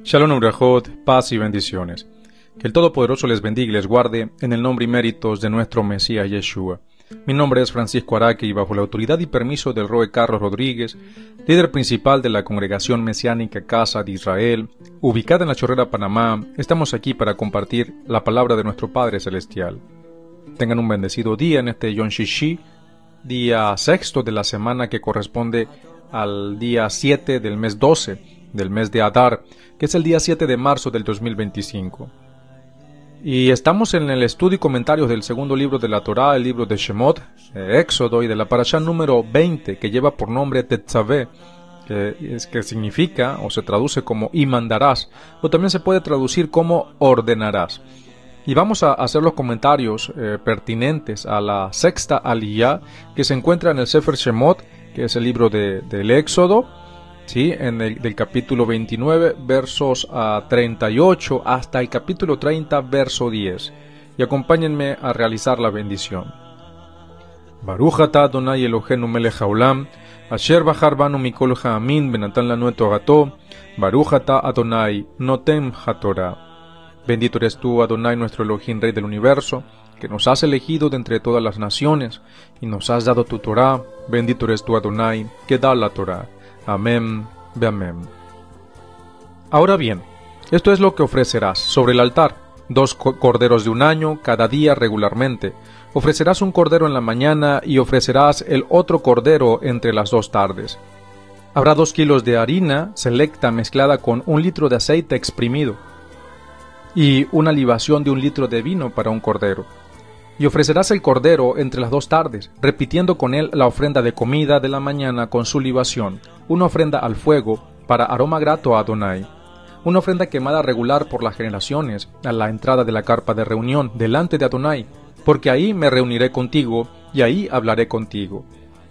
Shalom Ubrajot, paz y bendiciones. Que el Todopoderoso les bendiga y les guarde en el nombre y méritos de nuestro Mesías Yeshua. Mi nombre es Francisco Araque y bajo la autoridad y permiso del Roe Carlos Rodríguez, líder principal de la Congregación Mesiánica Casa de Israel, ubicada en La Chorrera, Panamá, estamos aquí para compartir la palabra de nuestro Padre Celestial. Tengan un bendecido día en este Yom Shishi, día sexto de la semana que corresponde al día 7 del mes 12 del mes de Adar, que es el día 7 de marzo del 2025. Y estamos en el estudio y comentarios del segundo libro de la Torá, el libro de Shemot, Éxodo, y de la parashá número 20, que lleva por nombre Tetzavé, que significa o se traduce como y mandarás, o también se puede traducir como ordenarás. Y vamos a hacer los comentarios pertinentes a la sexta aliyá que se encuentra en el Sefer Shemot, que es el libro del Éxodo, ¿sí? Del capítulo 29, versos 38 hasta el capítulo 30, verso 10. Y acompáñenme a realizar la bendición. Baruch atah Adonai Eloheinu melech haolam, asher bachar banu mikol ha'amin benatan lanu torato, Baruch atah Adonai noten hatorah. Bendito eres tú, Adonai, nuestro Elohim, Rey del universo, que nos has elegido de entre todas las naciones, y nos has dado tu Torah. Bendito eres tú, Adonai, que da la Torah. Amén, ve amén. Ahora bien, esto es lo que ofrecerás sobre el altar: 2 corderos de un año cada día regularmente. Ofrecerás un cordero en la mañana y ofrecerás el otro cordero entre las 2 tardes. Habrá 2 kilos de harina selecta mezclada con 1 litro de aceite exprimido y una libación de 1 litro de vino para un cordero. Y ofrecerás el cordero entre las 2 tardes, repitiendo con él la ofrenda de comida de la mañana con su libación, una ofrenda al fuego para aroma grato a Adonai, una ofrenda quemada regular por las generaciones a la entrada de la carpa de reunión delante de Adonai, porque ahí me reuniré contigo y ahí hablaré contigo.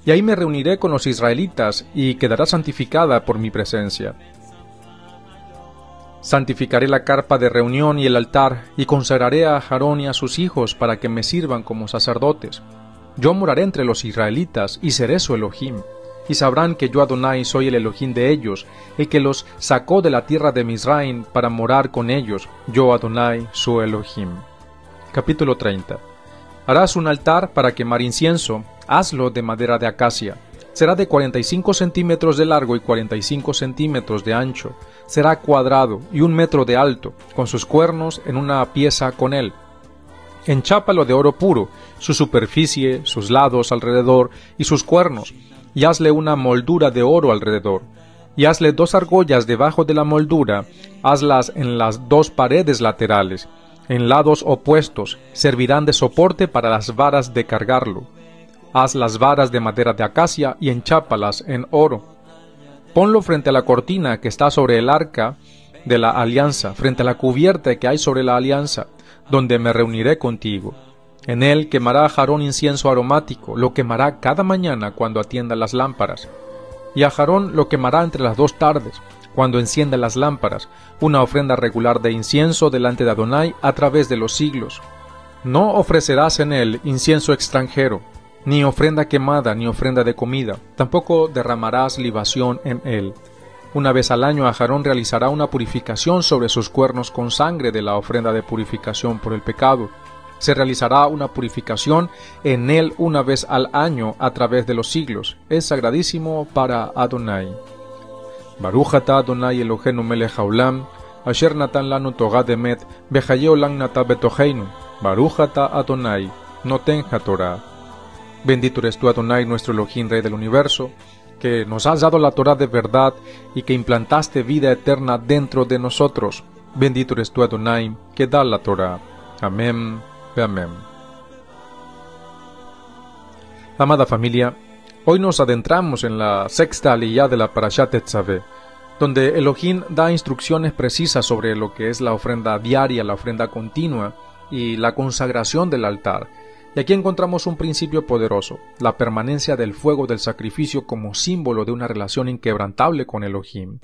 Y ahí me reuniré con los israelitas y quedará santificada por mi presencia. Santificaré la carpa de reunión y el altar, y consagraré a Aarón y a sus hijos para que me sirvan como sacerdotes. Yo moraré entre los israelitas y seré su Elohim, y sabrán que yo Adonai soy el Elohim de ellos, el que los sacó de la tierra de Misraim para morar con ellos, yo Adonai su Elohim. Capítulo 30. Harás un altar para quemar incienso, hazlo de madera de acacia. Será de 45 centímetros de largo y 45 centímetros de ancho. Será cuadrado y 1 metro de alto, con sus cuernos en una pieza con él. Enchápalo de oro puro, su superficie, sus lados alrededor y sus cuernos, y hazle una moldura de oro alrededor. Y hazle 2 argollas debajo de la moldura, hazlas en las 2 paredes laterales, en lados opuestos, servirán de soporte para las varas de cargarlo. Haz las varas de madera de acacia y enchápalas en oro. Ponlo frente a la cortina que está sobre el arca de la alianza, frente a la cubierta que hay sobre la alianza, donde me reuniré contigo. En él quemará Aarón incienso aromático, lo quemará cada mañana cuando atienda las lámparas. Y Aarón lo quemará entre las 2 tardes, cuando encienda las lámparas, una ofrenda regular de incienso delante de Adonai a través de los siglos. No ofrecerás en él incienso extranjero, ni ofrenda quemada, ni ofrenda de comida, tampoco derramarás libación en él. Una vez al año Aarón realizará una purificación sobre sus cuernos con sangre de la ofrenda de purificación por el pecado. Se realizará una purificación en él una vez al año a través de los siglos. Es sagradísimo para Adonai. Baruch atah Adonai Eloheinu melech haolam, asher natan lanu Torah emet, bechaye olam natan betocheinu. Baruch atah Adonai noten hatorah. Bendito eres tú, Adonai, nuestro Elohim, Rey del universo, que nos has dado la Torah de verdad y que implantaste vida eterna dentro de nosotros. Bendito eres tú, Adonai, que da la Torah. Amén, amén. Amada familia, hoy nos adentramos en la sexta aliyá de la parashá Tetzavé, donde Elohim da instrucciones precisas sobre lo que es la ofrenda diaria, la ofrenda continua y la consagración del altar. Y aquí encontramos un principio poderoso, la permanencia del fuego del sacrificio como símbolo de una relación inquebrantable con Elohim.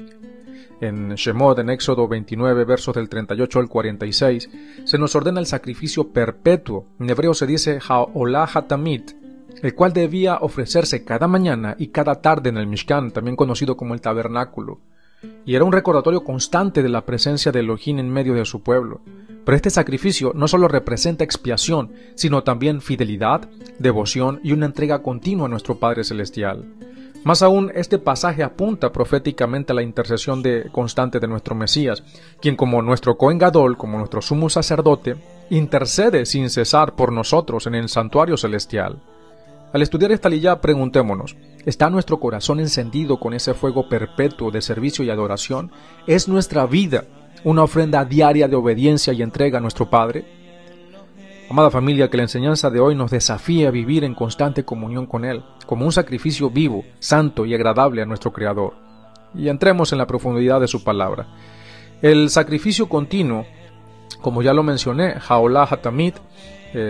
En Shemot, en Éxodo 29, versos del 38 al 46, se nos ordena el sacrificio perpetuo. En hebreo se dice Ha'olah Hatamit, el cual debía ofrecerse cada mañana y cada tarde en el Mishkan, también conocido como el tabernáculo. y era un recordatorio constante de la presencia de Elohim en medio de su pueblo. Pero este sacrificio no solo representa expiación, sino también fidelidad, devoción y una entrega continua a nuestro Padre Celestial. Más aún, este pasaje apunta proféticamente a la intercesión constante de nuestro Mesías, quien como nuestro Cohen Gadol, como nuestro sumo sacerdote, intercede sin cesar por nosotros en el santuario celestial. Al estudiar esta liyá, preguntémonos, ¿está nuestro corazón encendido con ese fuego perpetuo de servicio y adoración? ¿Es nuestra vida una ofrenda diaria de obediencia y entrega a nuestro Padre? Amada familia, que la enseñanza de hoy nos desafíe a vivir en constante comunión con Él, como un sacrificio vivo, santo y agradable a nuestro Creador. Y entremos en la profundidad de su palabra. El sacrificio continuo, como ya lo mencioné, Haolah Hatamid,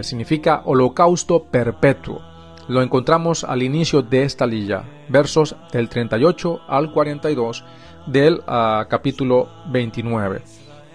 significa holocausto perpetuo. Lo encontramos al inicio de esta liyá, versos del 38 al 42 del capítulo 29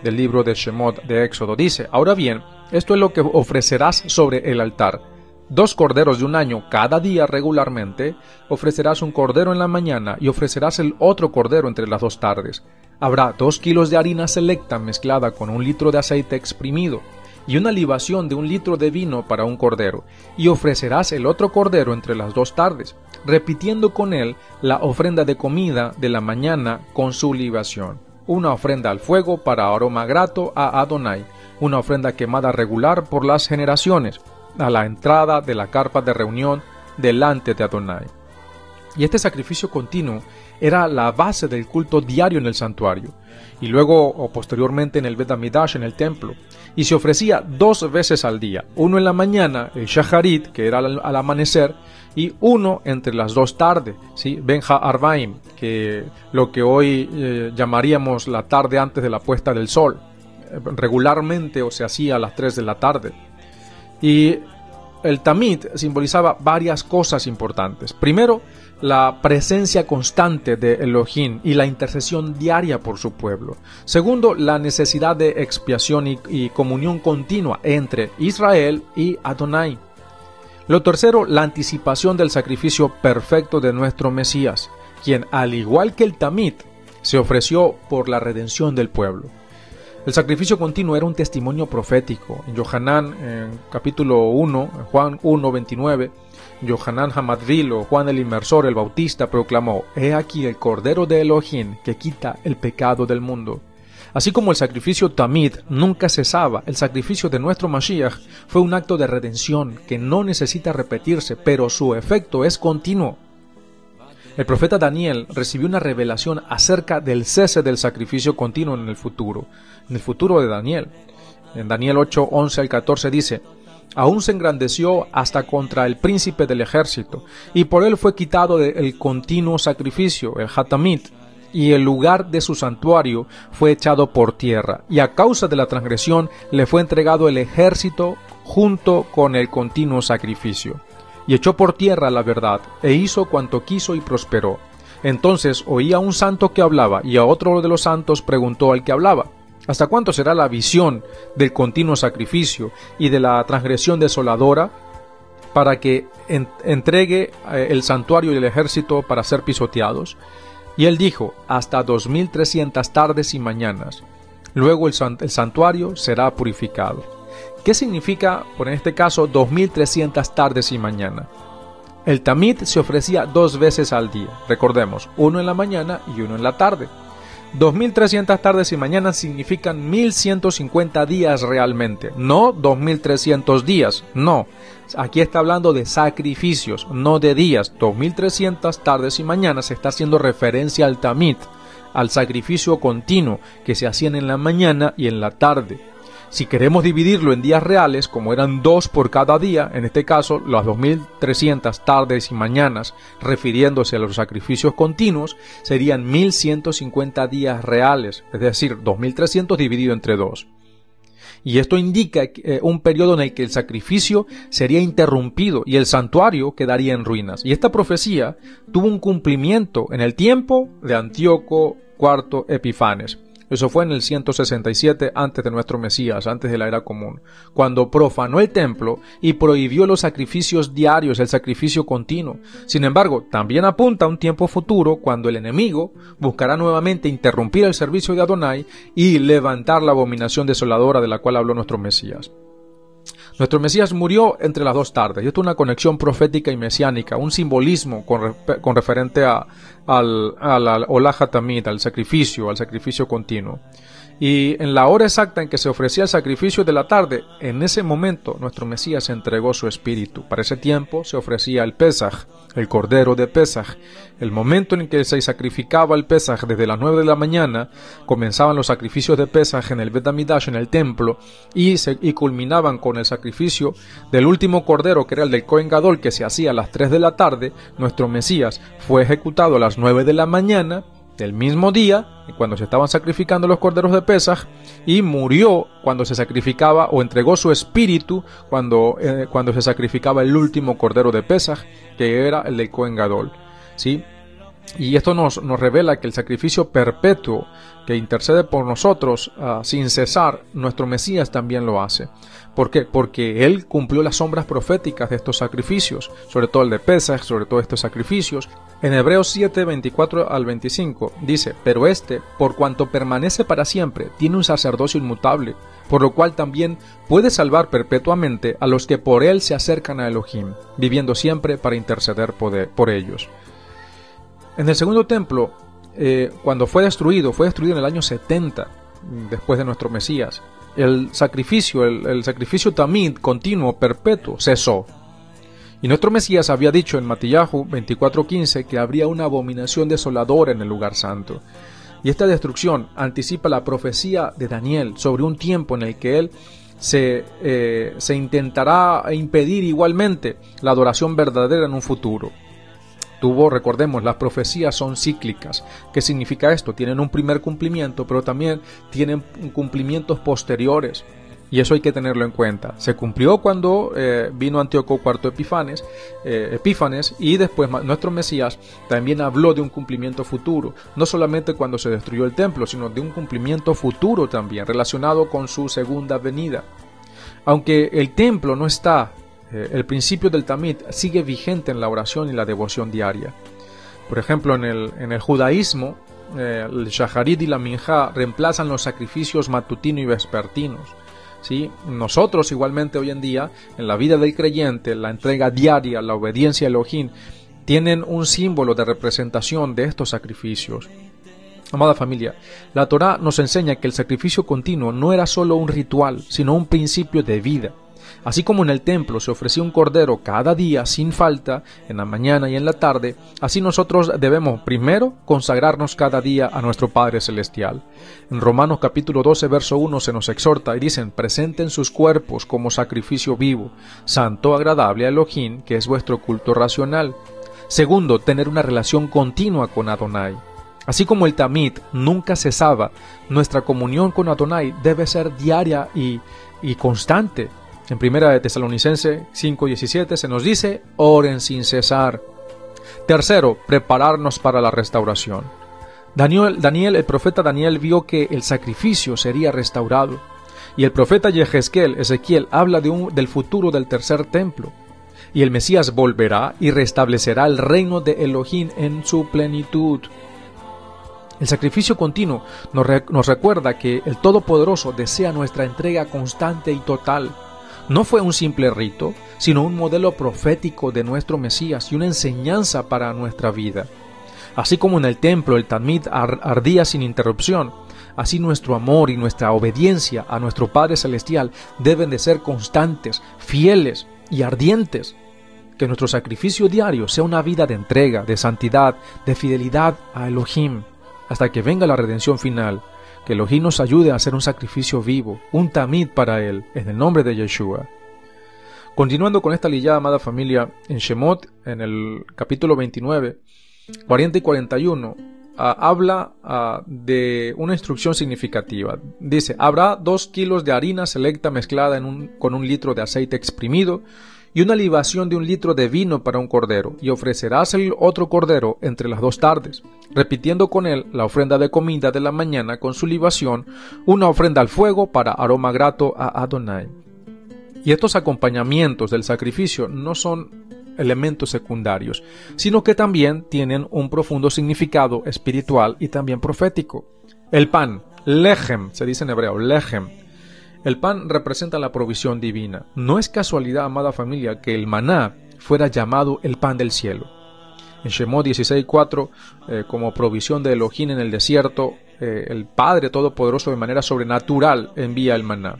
del libro de Shemot de Éxodo. Dice, ahora bien, esto es lo que ofrecerás sobre el altar. 2 corderos de un año cada día regularmente, ofrecerás un cordero en la mañana y ofrecerás el otro cordero entre las 2 tardes. Habrá 2 kilos de harina selecta mezclada con 1 litro de aceite exprimido y una libación de 1 litro de vino para un cordero, y ofrecerás el otro cordero entre las 2 tardes, repitiendo con él la ofrenda de comida de la mañana con su libación. Una ofrenda al fuego para aroma grato a Adonai, una ofrenda quemada regular por las generaciones, a la entrada de la carpa de reunión delante de Adonai. Y este sacrificio continuo era la base del culto diario en el santuario, y luego o posteriormente en el Bet Hamidash, en el templo, y se ofrecía 2 veces al día, uno en la mañana, el Shacharit, que era al amanecer, y uno entre las 2 tardes, ¿sí? Ben Ha'arbaim, que lo que hoy llamaríamos la tarde antes de la puesta del sol, regularmente se hacía a las 3 de la tarde. Y el Tamid simbolizaba varias cosas importantes. Primero, la presencia constante de Elohim y la intercesión diaria por su pueblo. Segundo, la necesidad de expiación y comunión continua entre Israel y Adonai. Lo tercero, la anticipación del sacrificio perfecto de nuestro Mesías, quien, al igual que el Tamid, se ofreció por la redención del pueblo. El sacrificio continuo era un testimonio profético. En Yohanan, en capítulo 1, en Juan 1:29, Yohanan Hamadvil, o Juan el Inmersor, el Bautista, proclamó: «He aquí el Cordero de Elohim que quita el pecado del mundo». Así como el sacrificio Tamid nunca cesaba, el sacrificio de nuestro Mashiach fue un acto de redención que no necesita repetirse, pero su efecto es continuo. El profeta Daniel recibió una revelación acerca del cese del sacrificio continuo en el futuro de Daniel. En Daniel 8:11 al 14 dice: «Aún se engrandeció hasta contra el príncipe del ejército, y por él fue quitado el continuo sacrificio, el Hatamid, y el lugar de su santuario fue echado por tierra, y a causa de la transgresión le fue entregado el ejército junto con el continuo sacrificio. Y echó por tierra la verdad, e hizo cuanto quiso y prosperó. Entonces oí a un santo que hablaba, y a otro de los santos preguntó al que hablaba: ¿Hasta cuánto será la visión del continuo sacrificio y de la transgresión desoladora, para que entregue el santuario y el ejército para ser pisoteados? Y él dijo: hasta 2300 tardes y mañanas. Luego el santuario será purificado. ¿Qué significa, por en este caso, 2300 tardes y mañana? El Tamid se ofrecía 2 veces al día. Recordemos, uno en la mañana y uno en la tarde. 2300 tardes y mañanas significan 1150 días realmente, no 2300 días, no. Aquí está hablando de sacrificios, no de días. 2300 tardes y mañanas se está haciendo referencia al Tamid, al sacrificio continuo que se hacían en la mañana y en la tarde. Si queremos dividirlo en días reales, como eran 2 por cada día, en este caso las 2300 tardes y mañanas, refiriéndose a los sacrificios continuos, serían 1150 días reales, es decir, 2300 dividido entre 2. Y esto indica un periodo en el que el sacrificio sería interrumpido y el santuario quedaría en ruinas. Y esta profecía tuvo un cumplimiento en el tiempo de Antíoco IV Epifanes. Eso fue en el 167 antes de nuestro Mesías, antes de la era común, cuando profanó el templo y prohibió los sacrificios diarios, el sacrificio continuo. Sin embargo, también apunta a un tiempo futuro cuando el enemigo buscará nuevamente interrumpir el servicio de Adonai y levantar la abominación desoladora de la cual habló nuestro Mesías. Nuestro Mesías murió entre las dos tardes, y esto es una conexión profética y mesiánica, un simbolismo con referente al Olaja Tamid, al sacrificio continuo. Y en la hora exacta en que se ofrecía el sacrificio de la tarde, en ese momento nuestro Mesías entregó su espíritu. Para ese tiempo se ofrecía el Pesaj, el Cordero de Pesaj. El momento en que se sacrificaba el Pesaj desde las 9 de la mañana, comenzaban los sacrificios de Pesaj en el Bet Hamidash, en el templo, y culminaban con el sacrificio del último Cordero, que era el del Kohen Gadol, que se hacía a las 3 de la tarde. Nuestro Mesías fue ejecutado a las 9 de la mañana, del mismo día, cuando se estaban sacrificando los corderos de Pesaj, y murió cuando se sacrificaba, o entregó su espíritu cuando se sacrificaba el último cordero de Pesaj, que era el del Kohen Gadol, ¿sí? Y esto nos revela que el sacrificio perpetuo que intercede por nosotros sin cesar, nuestro Mesías también lo hace. ¿Por qué? Porque Él cumplió las sombras proféticas de estos sacrificios, sobre todo el de Pesaj, sobre todo estos sacrificios. En Hebreos 7, 24 al 25 dice: pero por cuanto permanece para siempre, tiene un sacerdocio inmutable, por lo cual también puede salvar perpetuamente a los que por Él se acercan a Elohim, viviendo siempre para interceder por ellos. En el segundo templo, cuando fue destruido en el año 70, después de nuestro Mesías, el sacrificio tamid continuo, perpetuo, cesó. Y nuestro Mesías había dicho en Matillahu 24:15 que habría una abominación desoladora en el lugar santo. Y esta destrucción anticipa la profecía de Daniel sobre un tiempo en el que él se intentará impedir igualmente la adoración verdadera en un futuro. Recordemos, las profecías son cíclicas. ¿Qué significa esto? Tienen un primer cumplimiento, pero también tienen cumplimientos posteriores. Y eso hay que tenerlo en cuenta. Se cumplió cuando vino Antíoco IV Epífanes, y después nuestro Mesías también habló de un cumplimiento futuro. No solamente cuando se destruyó el templo, sino de un cumplimiento futuro también, relacionado con su segunda venida. Aunque el templo no está, el principio del Tamid sigue vigente en la oración y la devoción diaria. Por ejemplo, en el judaísmo, el Shaharit y la Minjá reemplazan los sacrificios matutino y vespertinos, ¿sí? Nosotros igualmente hoy en día, en la vida del creyente, la entrega diaria, la obediencia a Elohim, tienen un símbolo de representación de estos sacrificios. Amada familia, la Torá nos enseña que el sacrificio continuo no era solo un ritual, sino un principio de vida. Así como en el templo se ofrecía un cordero cada día sin falta, en la mañana y en la tarde, así nosotros debemos primero consagrarnos cada día a nuestro Padre Celestial. En Romanos capítulo 12, verso 1 se nos exhorta y dicen: presenten sus cuerpos como sacrificio vivo, santo, agradable a Elohim, que es vuestro culto racional. Segundo, tener una relación continua con Adonai. Así como el Tamid nunca cesaba, nuestra comunión con Adonai debe ser diaria y constante. En 1 Tesalonicenses 5:17 se nos dice: oren sin cesar. Tercero, prepararnos para la restauración. El profeta Daniel vio que el sacrificio sería restaurado, y el profeta Ezequiel habla del futuro del tercer templo, y el Mesías volverá y restablecerá el reino de Elohim en su plenitud. El sacrificio continuo nos recuerda que el Todopoderoso desea nuestra entrega constante y total. No fue un simple rito, sino un modelo profético de nuestro Mesías y una enseñanza para nuestra vida. Así como en el templo el Tamid ardía sin interrupción, así nuestro amor y nuestra obediencia a nuestro Padre Celestial deben de ser constantes, fieles y ardientes. Que nuestro sacrificio diario sea una vida de entrega, de santidad, de fidelidad a Elohim, hasta que venga la redención final. Que Elohim nos ayude a hacer un sacrificio vivo, un Tamid para Él, en el nombre de Yeshua. Continuando con esta liyá, amada familia, en Shemot, en el capítulo 29, 40 y 41, habla de una instrucción significativa. Dice: habrá 2 kilos de harina selecta mezclada con 1 litro de aceite exprimido, y una libación de 1 litro de vino para un cordero, y ofrecerás el otro cordero entre las 2 tardes, repitiendo con él la ofrenda de comida de la mañana con su libación, una ofrenda al fuego para aroma grato a Adonai. Y estos acompañamientos del sacrificio no son elementos secundarios, sino que también tienen un profundo significado espiritual y también profético. El pan, lechem, se dice en hebreo, lechem. El pan representa la provisión divina. No es casualidad, amada familia, que el maná fuera llamado el pan del cielo. En Shemot 16:4, como provisión de Elohim en el desierto, el Padre Todopoderoso de manera sobrenatural envía el maná.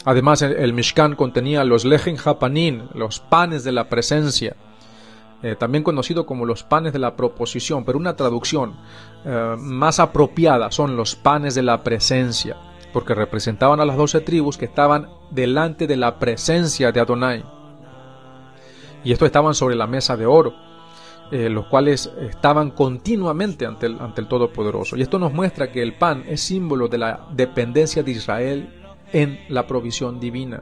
Además, el Mishkan contenía los lechem hapanim, los panes de la presencia, también conocido como los panes de la proposición, pero una traducción más apropiada son los panes de la presencia, porque representaban a las 12 tribus que estaban delante de la presencia de Adonai. Y estos estaban sobre la mesa de oro, los cuales estaban continuamente ante el Todopoderoso. Y esto nos muestra que el pan es símbolo de la dependencia de Israel en la provisión divina.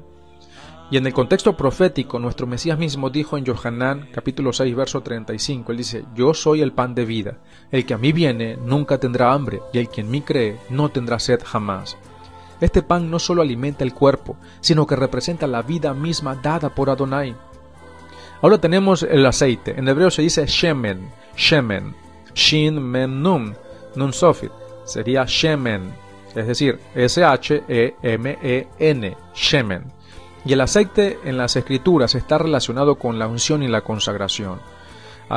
Y en el contexto profético, nuestro Mesías mismo dijo en Yohanan capítulo 6 verso 35, él dice: yo soy el pan de vida, el que a mí viene nunca tendrá hambre, y el que en mí cree no tendrá sed jamás. Este pan no solo alimenta el cuerpo, sino que representa la vida misma dada por Adonai. Ahora tenemos el aceite. En hebreo se dice shemen, shemen, shin men nun, nun sofit, sería shemen, es decir, S-H-E-M-E-N, shemen. Y el aceite en las escrituras está relacionado con la unción y la consagración.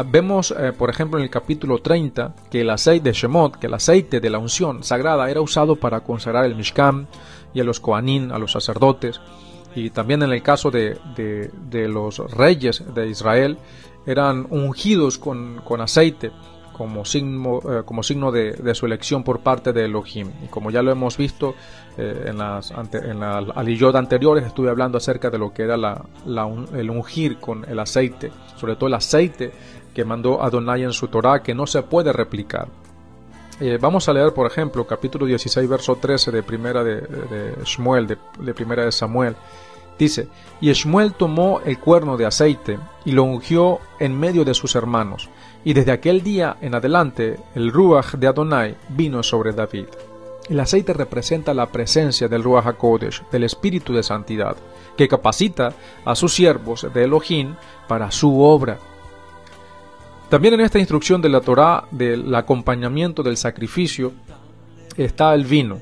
Vemos, por ejemplo, en el capítulo 30, que el aceite de Shemot, que el aceite de la unción sagrada era usado para consagrar el Mishkan y a los Kohanim, a los sacerdotes. Y también en el caso de los reyes de Israel, eran ungidos con aceite como signo de su elección por parte de Elohim. Y como ya lo hemos visto en las aliyot anteriores, estuve hablando acerca de lo que era el ungir con el aceite, sobre todo el aceite que mandó Adonai en su Torá, que no se puede replicar. Vamos a leer, por ejemplo, capítulo 16, verso 13 de primera de Shmuel, de primera de Samuel. Dice: y Shmuel tomó el cuerno de aceite y lo ungió en medio de sus hermanos, y desde aquel día en adelante el Ruach de Adonai vino sobre David. El aceite representa la presencia del Ruach HaKodesh, del Espíritu de Santidad, que capacita a sus siervos de Elohim para su obra. También en esta instrucción de la Torá del acompañamiento del sacrificio está el vino,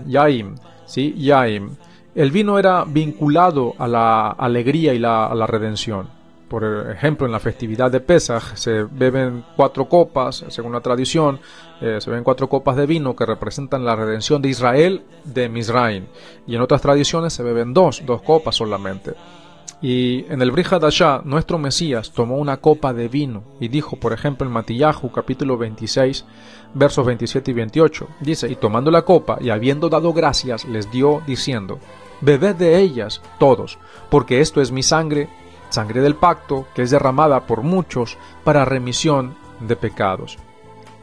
yaim, ¿sí? Yaim. El vino era vinculado a la alegría y a la redención. Por ejemplo, en la festividad de Pesaj se beben 4 copas, según la tradición, se beben 4 copas de vino que representan la redención de Israel de Mizraim. Y en otras tradiciones se beben 2 copas solamente. Y en el Brit Hadashah, nuestro Mesías tomó una copa de vino y dijo, por ejemplo, en Matillahu, capítulo 26, versos 27 y 28, dice: y tomando la copa y habiendo dado gracias, les dio, diciendo: bebed de ellas todos, porque esto es mi sangre, sangre del pacto, que es derramada por muchos para remisión de pecados.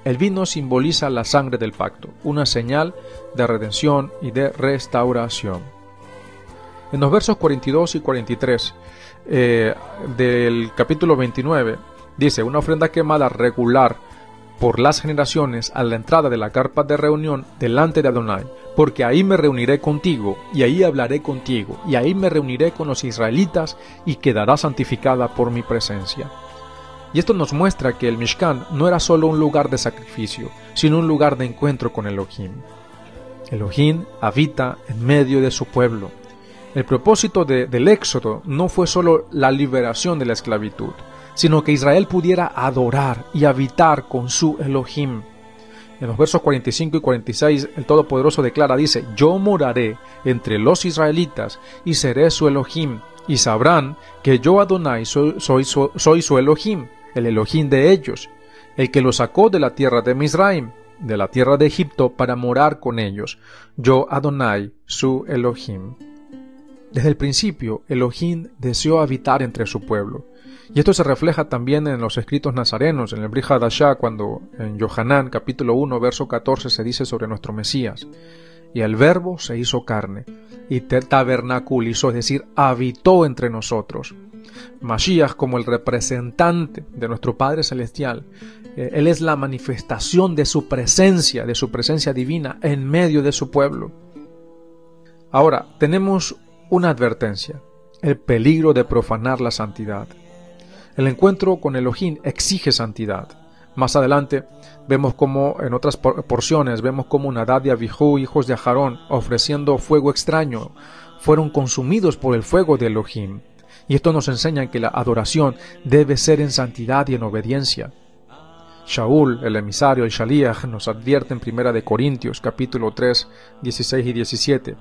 El vino simboliza la sangre del pacto, una señal de redención y de restauración. En los versos 42 y 43 del capítulo 29, dice: una ofrenda quemada regular por las generaciones a la entrada de la carpa de reunión delante de Adonai, porque ahí me reuniré contigo, y ahí hablaré contigo, y ahí me reuniré con los israelitas, y quedará santificada por mi presencia. Y esto nos muestra que el Mishkan no era solo un lugar de sacrificio, sino un lugar de encuentro con Elohim. Elohim habita en medio de su pueblo. El propósito del éxodo no fue solo la liberación de la esclavitud, sino que Israel pudiera adorar y habitar con su Elohim. En los versos 45 y 46, el Todopoderoso declara, dice: yo moraré entre los israelitas y seré su Elohim, y sabrán que yo Adonai soy su Elohim, el Elohim de ellos, el que los sacó de la tierra de Mizraim, de la tierra de Egipto, para morar con ellos, yo Adonai, su Elohim. Desde el principio, Elohim deseó habitar entre su pueblo. Y esto se refleja también en los escritos nazarenos, en el Brit Hadashah, cuando en Yohanan, capítulo 1, verso 14, se dice sobre nuestro Mesías: y el Verbo se hizo carne, y tabernaculizó, es decir, habitó entre nosotros. Mashiach como el representante de nuestro Padre Celestial. Él es la manifestación de su presencia divina en medio de su pueblo. Ahora, tenemos una advertencia: el peligro de profanar la santidad. El encuentro con Elohim exige santidad. Más adelante vemos como en otras porciones, vemos como Nadab y Abijú, hijos de Aarón, ofreciendo fuego extraño, fueron consumidos por el fuego de Elohim. Y esto nos enseña que la adoración debe ser en santidad y en obediencia. Shaul, el emisario, el Shaliach, nos advierte en 1 Corintios, capítulo 3, 16 y 17.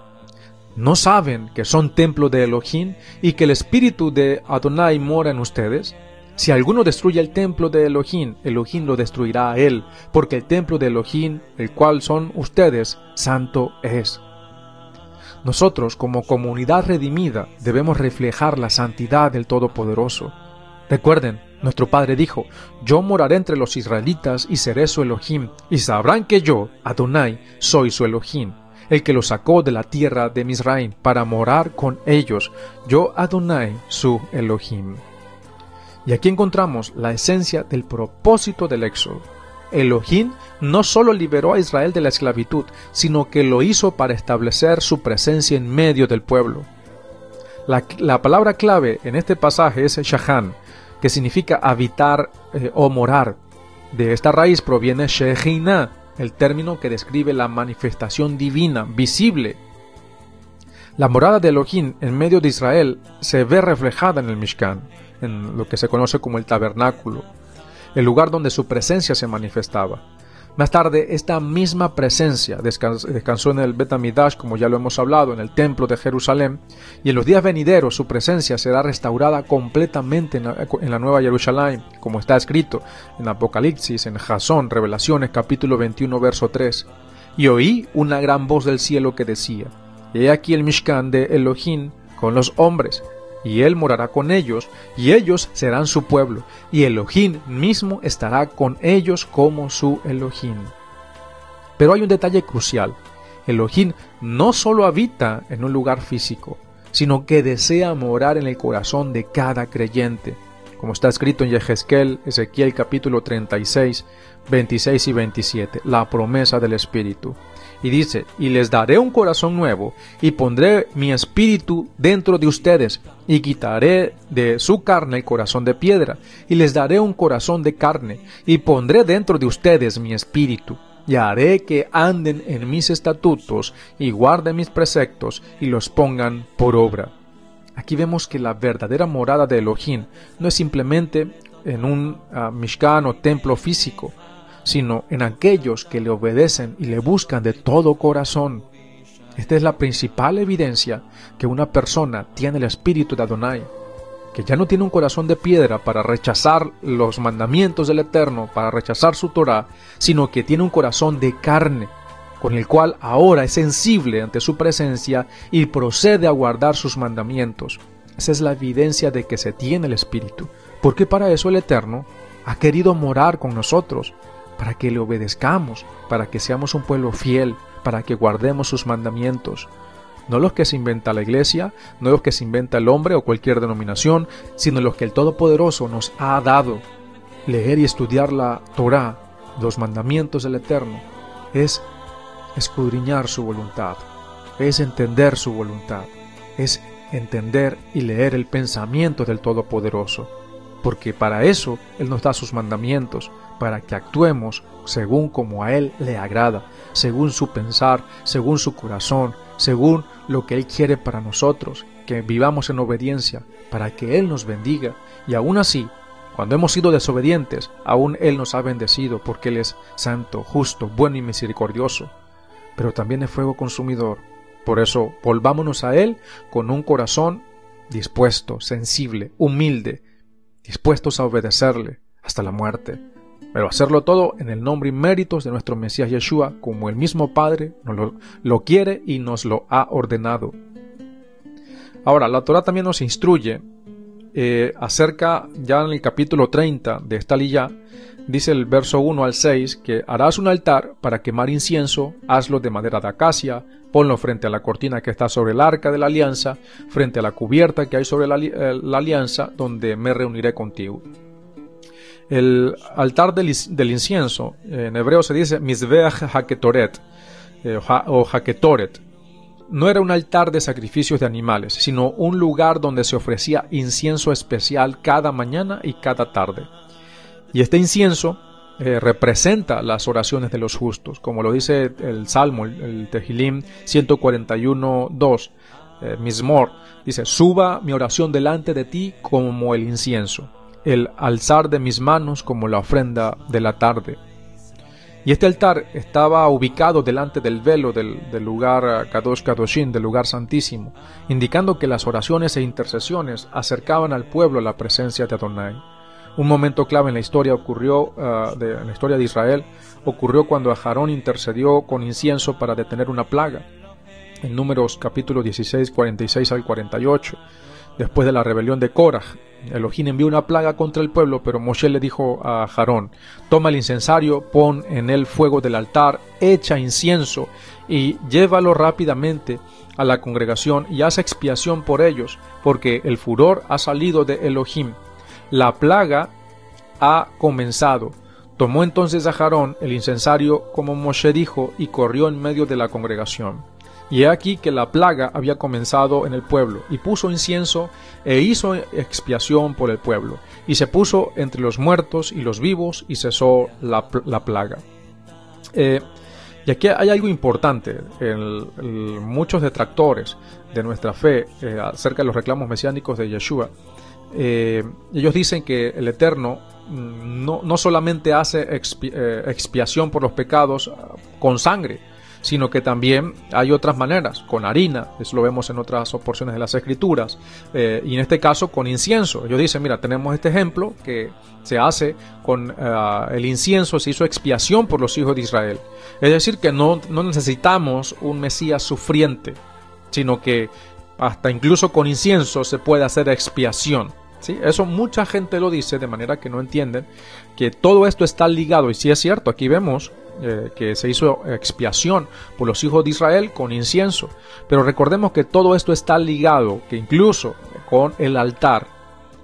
¿No saben que son templo de Elohim y que el espíritu de Adonai mora en ustedes? Si alguno destruye el templo de Elohim, Elohim lo destruirá a él, porque el templo de Elohim, el cual son ustedes, santo es. Nosotros, como comunidad redimida, debemos reflejar la santidad del Todopoderoso. Recuerden, nuestro Padre dijo: yo moraré entre los israelitas y seré su Elohim, y sabrán que yo, Adonai, soy su Elohim, el que los sacó de la tierra de Misraim para morar con ellos, yo Adonai, su Elohim. Y aquí encontramos la esencia del propósito del Éxodo. Elohim no solo liberó a Israel de la esclavitud, sino que lo hizo para establecer su presencia en medio del pueblo. La palabra clave en este pasaje es Shahan, que significa habitar o morar. De esta raíz proviene Shekhinah, el término que describe la manifestación divina, visible. La morada de Elohim en medio de Israel se ve reflejada en el Mishkan, en lo que se conoce como el tabernáculo, el lugar donde su presencia se manifestaba. Más tarde, esta misma presencia descansó en el Bet Amidash, como ya lo hemos hablado, en el templo de Jerusalén, y en los días venideros su presencia será restaurada completamente en la Nueva Jerusalén, como está escrito en Apocalipsis, en Jasón, Revelaciones, capítulo 21, verso 3. Y oí una gran voz del cielo que decía: he aquí el Mishkan de Elohim con los hombres, y él morará con ellos, y ellos serán su pueblo, y Elohim mismo estará con ellos como su Elohim. Pero hay un detalle crucial: Elohim no solo habita en un lugar físico, sino que desea morar en el corazón de cada creyente, como está escrito en Ezequiel capítulo 36, 26 y 27, la promesa del Espíritu. Y dice: y les daré un corazón nuevo, y pondré mi espíritu dentro de ustedes, y quitaré de su carne el corazón de piedra, y les daré un corazón de carne, y pondré dentro de ustedes mi espíritu, y haré que anden en mis estatutos, y guarden mis preceptos, y los pongan por obra. Aquí vemos que la verdadera morada de Elohim no es simplemente en un Mishkan o templo físico, sino en aquellos que le obedecen y le buscan de todo corazón. Esta es la principal evidencia que una persona tiene el espíritu de Adonai, que ya no tiene un corazón de piedra para rechazar los mandamientos del Eterno, para rechazar su Torah, sino que tiene un corazón de carne, con el cual ahora es sensible ante su presencia y procede a guardar sus mandamientos. Esa es la evidencia de que se tiene el espíritu, porque para eso el Eterno ha querido morar con nosotros, para que le obedezcamos, para que seamos un pueblo fiel, para que guardemos sus mandamientos. No los que se inventa la iglesia, no los que se inventa el hombre o cualquier denominación, sino los que el Todopoderoso nos ha dado. Leer y estudiar la Torah, los mandamientos del Eterno, es escudriñar su voluntad, es entender su voluntad, es entender y leer el pensamiento del Todopoderoso, porque para eso Él nos da sus mandamientos, para que actuemos según como a Él le agrada, según su pensar, según su corazón, según lo que Él quiere para nosotros, que vivamos en obediencia, para que Él nos bendiga. Y aún así, cuando hemos sido desobedientes, aún Él nos ha bendecido, porque Él es santo, justo, bueno y misericordioso, pero también es fuego consumidor. Por eso, volvámonos a Él con un corazón dispuesto, sensible, humilde, dispuestos a obedecerle hasta la muerte, pero hacerlo todo en el nombre y méritos de nuestro Mesías Yeshua, como el mismo Padre nos lo quiere y nos lo ha ordenado. Ahora, la Torah también nos instruye acerca, ya en el capítulo 30 de esta liyá, dice el verso 1 al 6 que harás un altar para quemar incienso, hazlo de madera de acacia, ponlo frente a la cortina que está sobre el arca de la alianza, frente a la cubierta que hay sobre la alianza, donde me reuniré contigo. El altar del incienso, en hebreo se dice Mizbeach Haketoret, o Haketoret. No era un altar de sacrificios de animales, sino un lugar donde se ofrecía incienso especial cada mañana y cada tarde. Y este incienso representa las oraciones de los justos, como lo dice el Salmo, el Tehilim 141:2, Mizmor, dice: suba mi oración delante de ti como el incienso, el alzar de mis manos como la ofrenda de la tarde. Y este altar estaba ubicado delante del velo del lugar Kadosh Kadoshim, del lugar santísimo, indicando que las oraciones e intercesiones acercaban al pueblo a la presencia de Adonai. Un momento clave en la historia en la historia de Israel ocurrió cuando Aarón intercedió con incienso para detener una plaga. En Números capítulo 16, 46 al 48, después de la rebelión de Korah, Elohim envió una plaga contra el pueblo, pero Moshe le dijo a Aarón: toma el incensario, pon en él fuego del altar, echa incienso y llévalo rápidamente a la congregación y haz expiación por ellos, porque el furor ha salido de Elohim. La plaga ha comenzado. Tomó entonces a Aarón el incensario como Moshe dijo y corrió en medio de la congregación. Y he aquí que la plaga había comenzado en el pueblo, y puso incienso e hizo expiación por el pueblo, y se puso entre los muertos y los vivos, y cesó la plaga. Y aquí hay algo importante. Muchos detractores de nuestra fe acerca de los reclamos mesiánicos de Yeshua, ellos dicen que el Eterno no solamente hace expiación por los pecados con sangre, sino que también hay otras maneras, con harina, eso lo vemos en otras porciones de las Escrituras, y en este caso con incienso. Ellos dicen: mira, tenemos este ejemplo que se hace con el incienso, se hizo expiación por los hijos de Israel. Es decir, que no necesitamos un Mesías sufriente, sino que hasta incluso con incienso se puede hacer expiación. ¿Sí? Eso mucha gente lo dice, de manera que no entienden que todo esto está ligado, y sí es cierto, aquí vemos que se hizo expiación por los hijos de Israel con incienso, pero recordemos que todo esto está ligado, que incluso con el altar,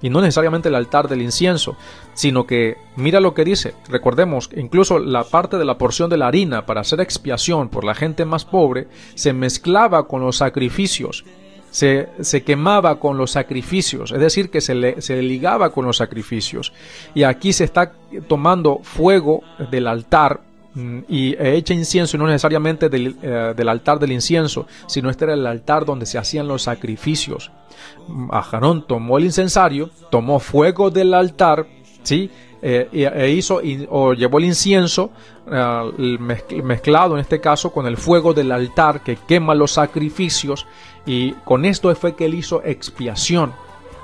y no necesariamente el altar del incienso, sino que mira lo que dice. Recordemos que incluso la parte de la porción de la harina para hacer expiación por la gente más pobre se mezclaba con los sacrificios, se quemaba con los sacrificios, es decir, que se ligaba con los sacrificios. Y aquí se está tomando fuego del altar y echa incienso, y no necesariamente del altar del incienso, sino este era el altar donde se hacían los sacrificios. Aarón tomó el incensario, tomó fuego del altar, ¿sí? Llevó el incienso mezclado en este caso con el fuego del altar que quema los sacrificios, y con esto fue que él hizo expiación.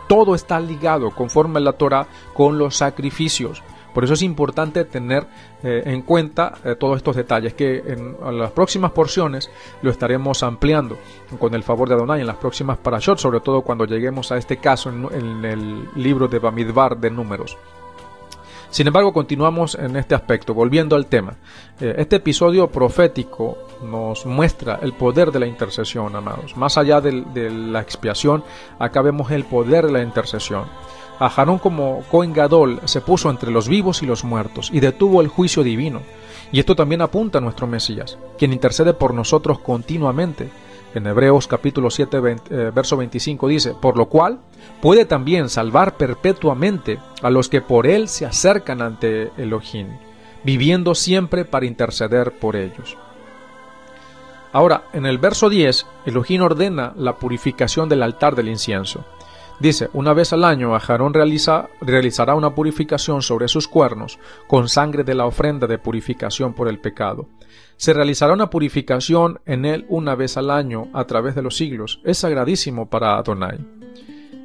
Todo está ligado conforme a la Torah con los sacrificios. Por eso es importante tener en cuenta todos estos detalles, que en las próximas porciones lo estaremos ampliando con el favor de Adonai en las próximas parashot, sobre todo cuando lleguemos a este caso en el libro de Bamidbar de Números. Sin embargo, continuamos en este aspecto, volviendo al tema. Este episodio profético nos muestra el poder de la intercesión, amados. Más allá de la expiación, acá vemos el poder de la intercesión. Aarón, como Cohen Gadol, se puso entre los vivos y los muertos y detuvo el juicio divino. Y esto también apunta a nuestro Mesías, quien intercede por nosotros continuamente. En Hebreos capítulo 7, verso 25 dice: por lo cual puede también salvar perpetuamente a los que por él se acercan ante Elohim, viviendo siempre para interceder por ellos. Ahora, en el verso 10, Elohim ordena la purificación del altar del incienso. Dice: una vez al año Aarón realizará una purificación sobre sus cuernos con sangre de la ofrenda de purificación por el pecado. Se realizará una purificación en él una vez al año a través de los siglos. Es sagradísimo para Adonai.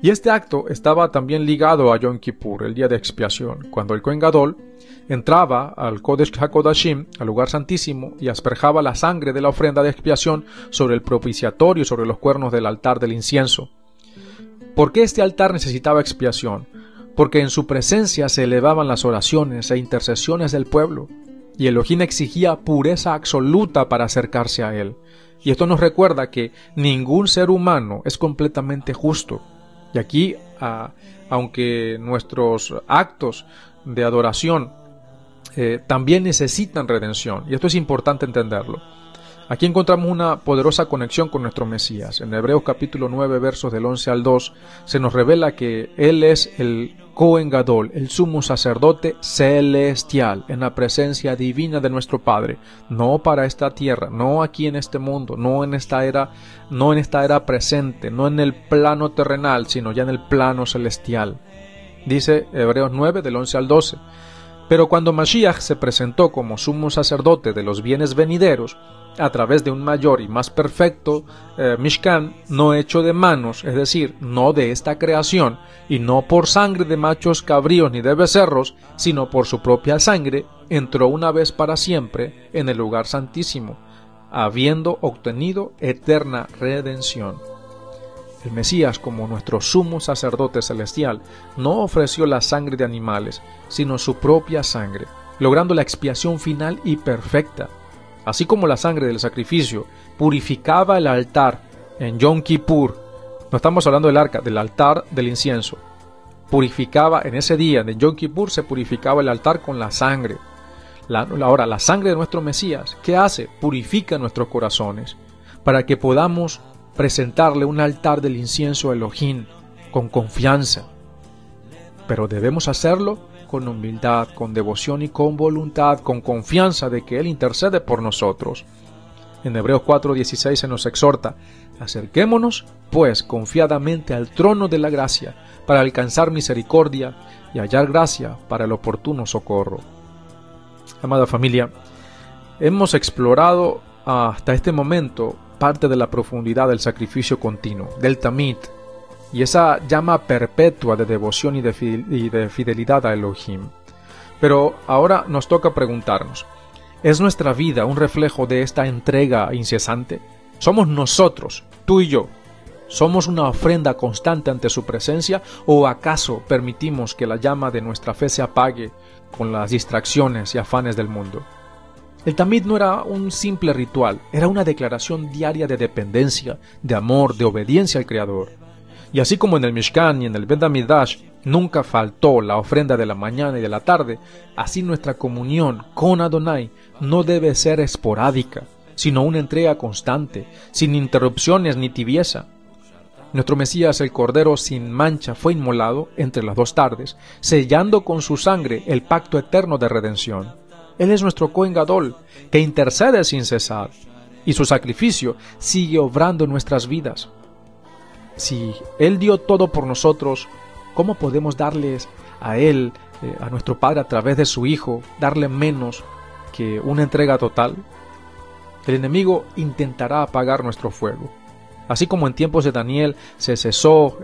Y este acto estaba también ligado a Yom Kippur, el día de expiación, cuando el Cohen Gadol entraba al Kodesh HaKodashim, al lugar santísimo, y asperjaba la sangre de la ofrenda de expiación sobre el propiciatorio y sobre los cuernos del altar del incienso. ¿Por qué este altar necesitaba expiación? Porque en su presencia se elevaban las oraciones e intercesiones del pueblo, y Elohim exigía pureza absoluta para acercarse a él. Y esto nos recuerda que ningún ser humano es completamente justo. Y aquí, aunque nuestros actos de adoración también necesitan redención, y esto es importante entenderlo. Aquí encontramos una poderosa conexión con nuestro Mesías. En Hebreos capítulo 9, versos del 11 al 2, se nos revela que Él es el Cohen Gadol, el sumo sacerdote celestial, en la presencia divina de nuestro Padre, no para esta tierra, no aquí en este mundo, no en esta era presente, no en el plano terrenal, sino ya en el plano celestial. Dice Hebreos 9, del 11 al 12. Pero cuando Mashiach se presentó como sumo sacerdote de los bienes venideros, a través de un mayor y más perfecto Mishkan, no hecho de manos, es decir, no de esta creación, y no por sangre de machos cabríos ni de becerros, sino por su propia sangre, entró una vez para siempre en el lugar santísimo, habiendo obtenido eterna redención. El Mesías, como nuestro sumo sacerdote celestial, no ofreció la sangre de animales, sino su propia sangre, logrando la expiación final y perfecta. Así como la sangre del sacrificio purificaba el altar en Yom Kippur, no estamos hablando del arca, del altar del incienso, purificaba en ese día de Yom Kippur, se purificaba el altar con la sangre. Ahora, la sangre de nuestro Mesías, ¿qué hace? Purifica nuestros corazones, para que podamos presentarle un altar del incienso a Elohim con confianza. Pero debemos hacerlo con humildad, con devoción y con voluntad, con confianza de que Él intercede por nosotros. En Hebreos 4:16 se nos exhorta: acerquémonos, pues, confiadamente al trono de la gracia, para alcanzar misericordia y hallar gracia para el oportuno socorro. Amada familia, hemos explorado hasta este momento parte de la profundidad del sacrificio continuo, del Tamid, y esa llama perpetua de devoción y de fidelidad a Elohim. Pero ahora nos toca preguntarnos, ¿es nuestra vida un reflejo de esta entrega incesante? ¿Somos nosotros, tú y yo, somos una ofrenda constante ante su presencia, o acaso permitimos que la llama de nuestra fe se apague con las distracciones y afanes del mundo? El Tamid no era un simple ritual, era una declaración diaria de dependencia, de amor, de obediencia al Creador. Y así como en el Mishkan y en el Bet HaMikdash nunca faltó la ofrenda de la mañana y de la tarde, así nuestra comunión con Adonai no debe ser esporádica, sino una entrega constante, sin interrupciones ni tibieza. Nuestro Mesías, el Cordero sin mancha, fue inmolado entre las dos tardes, sellando con su sangre el pacto eterno de redención. Él es nuestro Cohen Gadol, que intercede sin cesar, y su sacrificio sigue obrando en nuestras vidas. Si Él dio todo por nosotros, ¿cómo podemos darles a Él, a nuestro Padre a través de su Hijo, darle menos que una entrega total? El enemigo intentará apagar nuestro fuego. Así como en tiempos de Daniel se cesó,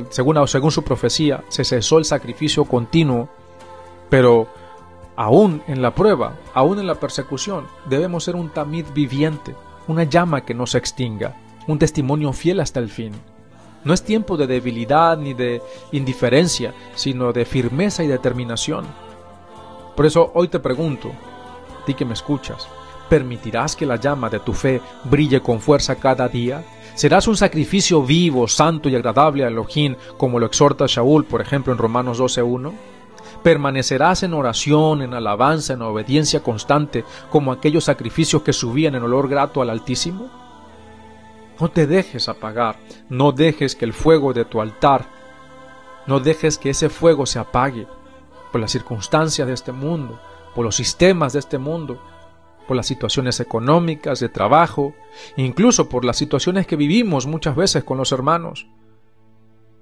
según su profecía, se cesó el sacrificio continuo, pero aún en la prueba, aún en la persecución, debemos ser un Tamid viviente, una llama que no se extinga, un testimonio fiel hasta el fin. No es tiempo de debilidad ni de indiferencia, sino de firmeza y determinación. Por eso hoy te pregunto, a ti que me escuchas, ¿permitirás que la llama de tu fe brille con fuerza cada día? ¿Serás un sacrificio vivo, santo y agradable a Elohim, como lo exhorta Shaul, por ejemplo, en Romanos 12:1? ¿Permanecerás en oración, en alabanza, en obediencia constante, como aquellos sacrificios que subían en olor grato al Altísimo? No te dejes apagar, no dejes que el fuego de tu altar, no dejes que ese fuego se apague por las circunstancias de este mundo, por los sistemas de este mundo, por las situaciones económicas, de trabajo, incluso por las situaciones que vivimos muchas veces con los hermanos.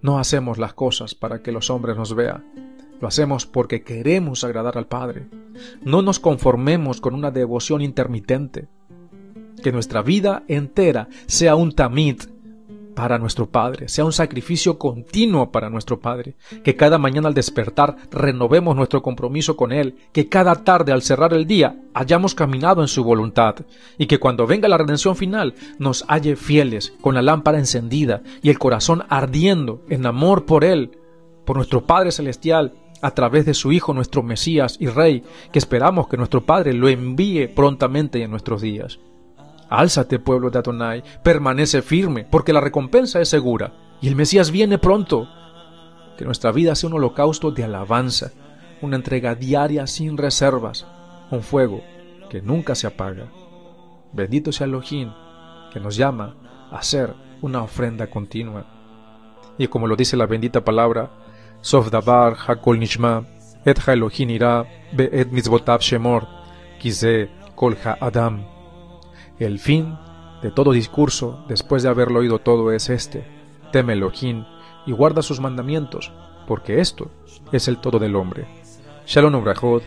No hacemos las cosas para que los hombres nos vean, lo hacemos porque queremos agradar al Padre. No nos conformemos con una devoción intermitente. Que nuestra vida entera sea un Tamid para nuestro Padre, sea un sacrificio continuo para nuestro Padre, que cada mañana al despertar renovemos nuestro compromiso con Él, que cada tarde al cerrar el día hayamos caminado en su voluntad, y que cuando venga la redención final nos halle fieles, con la lámpara encendida y el corazón ardiendo en amor por Él, por nuestro Padre Celestial, a través de su Hijo, nuestro Mesías y Rey, que esperamos que nuestro Padre lo envíe prontamente en nuestros días. Álzate, pueblo de Adonai, permanece firme, porque la recompensa es segura, y el Mesías viene pronto. Que nuestra vida sea un holocausto de alabanza, una entrega diaria sin reservas, un fuego que nunca se apaga. Bendito sea Elohim, que nos llama a hacer una ofrenda continua. Y como lo dice la bendita palabra, Sof davar hakol nishma, et ha Elohim ira, be et mitzvotav shemor, ki ze kol ha-adam. El fin de todo discurso, después de haberlo oído todo, es este: teme Elohim y guarda sus mandamientos, porque esto es el todo del hombre. Shalom Ubrajot,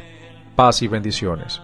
paz y bendiciones.